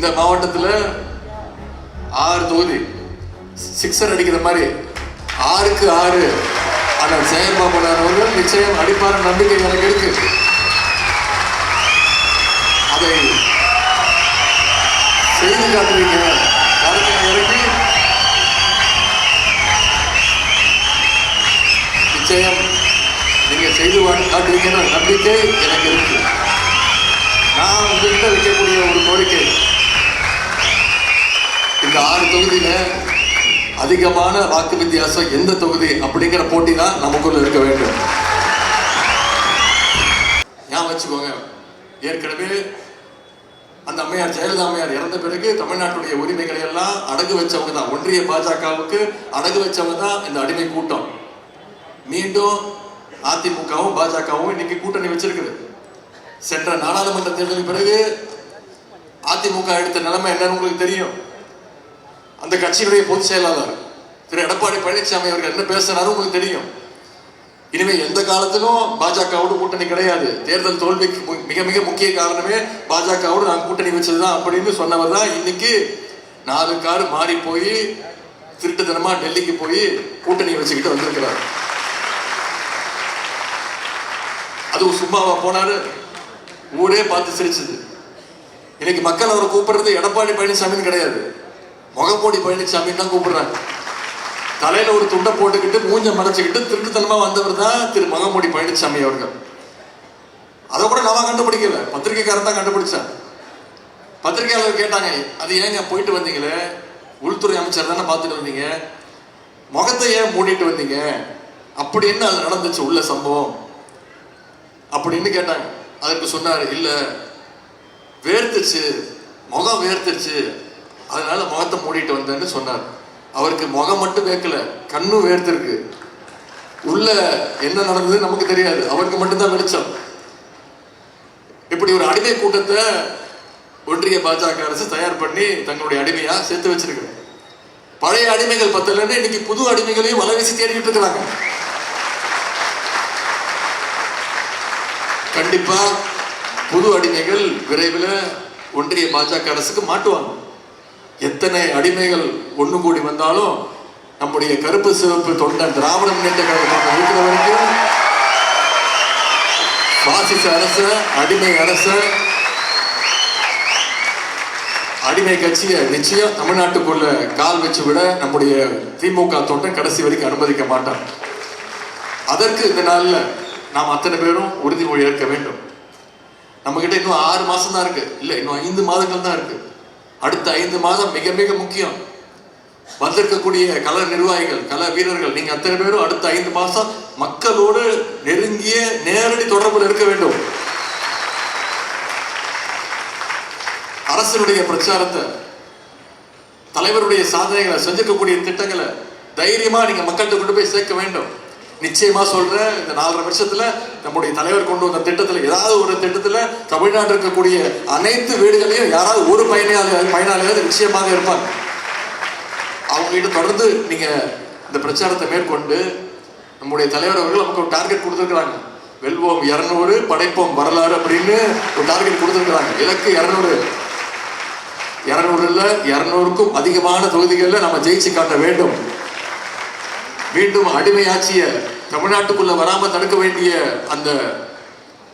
இந்த மாவட்டத்தில் 6 தொகுதி சிக்ஸர் அடிக்கிற மாதிரி 6க்கு 6 ஆனால் ஜெயபாபு அவர்கள் நிச்சயம் அடிப்பார் நம்பிக்கை எனக்கு இருக்கு. அதை செய்து காட்டுவீங்க. இறக்கி நிச்சயம் நீங்க செய்து காட்டுவீங்கன்னு நம்பிக்கை எனக்கு இருக்கு. நான் உங்ககிட்ட வைக்கக்கூடிய ஒரு கோரிக்கை, இந்த 6 தொகுதியில அதிகமான வாக்கு வித்தியாசம் எந்த தொகுதி அப்படிங்கிற போட்டி தான் நமக்குள்ள இருக்க வேண்டும். ஞாபகம் வச்சுக்கோங்க, ஏற்கனவே அந்த அம்மையார் ஜெயலலிதா அம்மையார் இறந்த பிறகு தமிழ்நாட்டுடைய உரிமைகளை எல்லாம் அடகு வச்சவங்க தான், ஒன்றிய பாஜகவுக்கு அடகு வச்சவங்க தான் இந்த அடிமை கூட்டம். மீண்டும் அதிமுகவும் பாஜகவும் இன்னைக்கு கூட்டணி வச்சிருக்குது. சென்ற நாடாளுமன்ற தேர்தலின் பிறகு அதிமுக எடுத்த நிலைமை என்னன்னு உங்களுக்கு தெரியும். அந்த கட்சியினுடைய பொதுச் செயலாளர் திரு எடப்பாடி பழனிசாமி அவர்கள் என்ன பேசினாரும் உங்களுக்கு தெரியும். இனிமே எந்த காலத்திலும் பாஜகவோடு கூட்டணி கிடையாது. தேர்தல் தோல்விக்கு மிக மிக முக்கிய காரணமே பாஜகவோடு நாங்கள் கூட்டணி வச்சதுதான் அப்படின்னு சொன்னவர் தான் இன்னைக்கு 4 கார் மாறி போய் திருட்டுத்தனமா டெல்லிக்கு போய் கூட்டணி வச்சுக்கிட்டு வந்திருக்கிறார். அதுவும் சும்மாவா போனாரு, ஊரே பார்த்து சிரிச்சது. இன்னைக்கு மக்கள் அவரை கூப்பிடுறது எடப்பாடி பழனிசாமின்னு கிடையாது, முகப்போடி பழனிசாமின்னு தான் கூப்பிடுறாங்க. தலையில ஒரு துண்டை போட்டுக்கிட்டு மூஞ்ச மறைச்சுக்கிட்டு திருட்டுத்தனமா வந்தவர் தான் திரு முகமூடி பழனிசாமி அவர்கள். அதை கூட நான் கண்டுபிடிக்கல, பத்திரிகைக்காரன் தான் கண்டுபிடிச்சான். பத்திரிகையாளர் கேட்டாங்க, அது ஏங்க போயிட்டு வந்தீங்களே, உள்துறை அமைச்சர் தானே பார்த்துட்டு வந்தீங்க, முகத்தை ஏன் மூடிட்டு வந்தீங்க, அப்படி என்ன அது நடந்துச்சு உள்ள சம்பவம் அப்படின்னு கேட்டாங்க. அதற்கு சொன்னார், இல்ல வேர்த்துச்சு, முகம் வேர்த்துச்சு, அதனால முகத்தை மூடிட்டு வந்தேன்னு சொன்னார். அவருக்கு முகம் மட்டும் வேர்க்கல, கண்ணும் வேர்த்திருக்கு. உள்ள என்ன நடந்தது நமக்கு தெரியாது, அவருக்கு மட்டும்தான் வெளிச்சம். இப்படி ஒரு அடிமை கூட்டத்தை ஒன்றிய பாஜக அரசு தயார் பண்ணி தங்களுடைய அடிமையா சேர்த்து வச்சிருக்கு. பழைய அடிமைகள் பத்தலன்னு இன்னைக்கு புது அடிமைகளையும் வலைவீசி தேடிட்டு இருக்கிறாங்க. கண்டிப்பா புது அடிமைகள் விரைவில் ஒன்றிய பாஜக அரசுக்கு மாட்டுவாங்க. எத்தனை அடிமைகள் ஒண்ணு கூடி வந்தாலும் நம்முடைய கருப்பு சிவப்பு தொண்டன் திராவிட முன்னேற்ற கழகம் இருக்கிற வரைக்கும் பாசிச அரச, அடிமை அரச, அடிமை கட்சியை நிச்சயம் தமிழ்நாட்டுக்குள்ள கால் வச்சு விட நம்முடைய திமுக தொண்டன் கடைசி வரைக்கும் அனுமதிக்க மாட்டான். அதற்கு இந்த நாள்ல நாம் அத்தனை பேரும் உறுதிமொழி ஏற்க வேண்டும். நம்ம கிட்ட இன்னும் 6 மாசம் தான் இருக்கு, இல்ல இன்னும் 5 மாதங்கள் தான் இருக்கு. அடுத்த 5 மாதம் மிக மிக முக்கியம். வந்திருக்கக்கூடிய கள நிர்வாகிகள், கள வீரர்கள், நீங்க அத்தனை பேரும் அடுத்த 5 மாசம் மக்களோடு நெருங்கிய நேரடி தொடர்பில் இருக்க வேண்டும். அரசனுடைய பிரச்சாரத்தை, தலைவருடைய சாதனைகளை, செஞ்சிருக்கக்கூடிய திட்டங்களை தைரியமா நீங்க மக்கள்கிட்ட கொண்டு போய் சேர்க்க வேண்டும். நிச்சயமா சொல்றேன், இந்த 4.5 வருஷத்துல நம்முடைய தலைவர் கொண்டு வந்த திட்டத்துல ஏதாவது ஒரு திட்டத்துல தமிழ்நாட்டில் இருக்கக்கூடிய அனைத்து வீடுகளையும் யாராவது ஒரு பயனாளியாவது நிச்சயமாக இருப்பாங்க. அவங்க கிட்ட தொடர்ந்து நீங்க இந்த பிரச்சாரத்தை மேற்கொண்டு நம்முடைய தலைவர் அவர்கள் நமக்கு ஒரு டார்கெட் கொடுத்துருக்காங்க. வெல்வோம் 200, படைப்போம் வரலாறு அப்படின்னு ஒரு டார்கெட் கொடுத்துருக்காங்க. இலக்கு 200 இல்ல 200க்கும் அதிகமான தொகுதிகளில் நம்ம ஜெயிச்சு காட்ட வேண்டும். மீண்டும் அடிமை ஆட்சியை தமிழ்நாட்டுக்குள்ள வராம தடுக்க வேண்டிய அந்த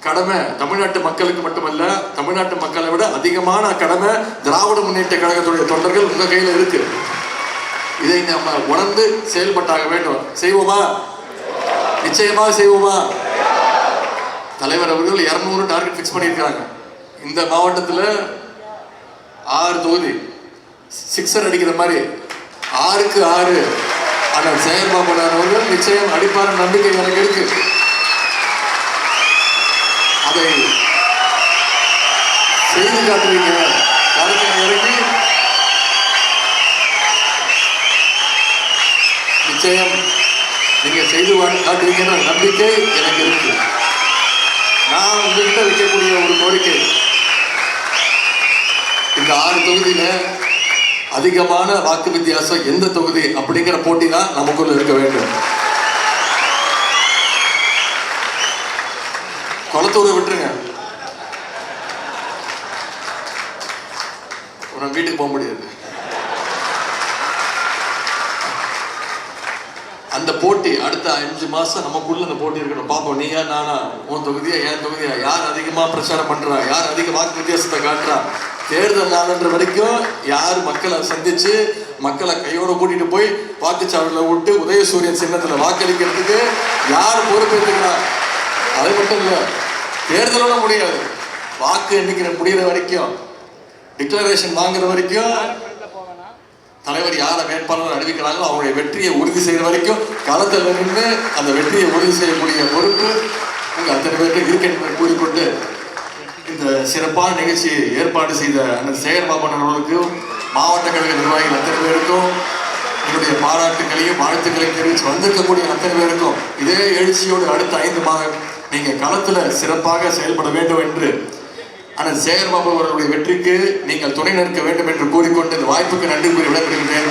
கடமை தமிழ்நாட்டு மக்களுக்கு மட்டுமல்ல, தமிழ்நாட்டு மக்களை விட அதிகமான கடமை திராவிட முன்னேற்ற கழகத்துடைய தொண்டர்கள் உங்க கையில இருக்கு. இதை நம்ம உணர்ந்து செயல்பட்டாக வேண்டும். செய்வோமா? நிச்சயமாக செய்வோமா? தலைவர் அவர்கள் 200 டார்கெட் பிக்ஸ் பண்ணியிருக்காங்க. இந்த மாவட்டத்தில் 6 தொகுதி சிக்ஸர் அடிக்கிற மாதிரி 6க்கு 6 ஆனால் ஜெயபாபு அவர்கள் நிச்சயம் அடிப்பார் நம்பிக்கை எனக்கு இருக்கு. அதை செய்து காட்டுவீங்க. இறக்கி நிச்சயம் நீங்க செய்து காட்டுவீங்கன்னு நம்பிக்கை எனக்கு இருக்கு. நான் உங்ககிட்ட வைக்கக்கூடிய ஒரு கோரிக்கை, இந்த 6 தொகுதியில அதிகமான வாக்கு வித்தியாசம் எந்த தொகுதி அப்படிங்கிற போட்டி தான் நமக்குள்ள இருக்க வேண்டும். குளத்தூரை விட்டுருங்க, அப்புறம் வீட்டுக்கு போக முடியாது. அந்த போட்டி அடுத்த 5 மாசம் நமக்குள்ள அந்த போட்டி இருக்கணும். பாப்போம், நீயா நானா, உன் தொகுதியா என் தொகுதியா, யார் அதிகமா பிரச்சாரம் பண்றா, யார் அதிக வாக்கு வித்தியாசத்தை காட்டுறா. தேர்தல் நாளன்ற வரைக்கும் யார் மக்களை சந்திச்சு மக்களை கையோட கூட்டிட்டு போய் வாக்குச்சாவடியில விட்டு உதயசூரியன் சின்னத்துல வாக்களிக்கிறதுக்கு யார் பொறுப்பேற்றுக்கிறா. அது மட்டும் இல்ல, தேர்தலோட முடியாது, வாக்கு எண்ணிக்கிற முடிகிற வரைக்கும், டிக்ளரேஷன் வாங்குற வரைக்கும், தலைவர் யாரை வேட்பாளர் அறிவிக்கிறாங்களோ அவங்களுடைய வெற்றியை உறுதி செய்யற வரைக்கும் களத்தில் நின்று அந்த வெற்றியை உறுதி செய்யக்கூடிய பொறுப்பு உங்க அத்தனை பேருக்கு இருக்கு என்று கூறிக்கொண்டு, இந்த சிறப்பான நிகழ்ச்சியை ஏற்பாடு செய்த அண்ணன் சேகர்பாபன் அவர்களுக்கும் மாவட்ட கழக நிர்வாகிகள் அத்தனை பேருக்கும் என்னுடைய பாராட்டுகளையும் வாழ்த்துக்களையும் தெரிவித்து வந்திருக்கக்கூடிய அத்தனை பேருக்கும் இதே எழுச்சியோடு அடுத்த 5 மாதம் நீங்க களத்துல சிறப்பாக செயல்பட வேண்டும் என்று அண்ணன் சேகர்பாபு அவர்களுடைய வெற்றிக்கு நீங்கள் துணை நிற்க வேண்டும் என்று கூறிக்கொண்டு இந்த வாய்ப்புக்கு நன்றி கூறி விடைபெறுகின்றேன்.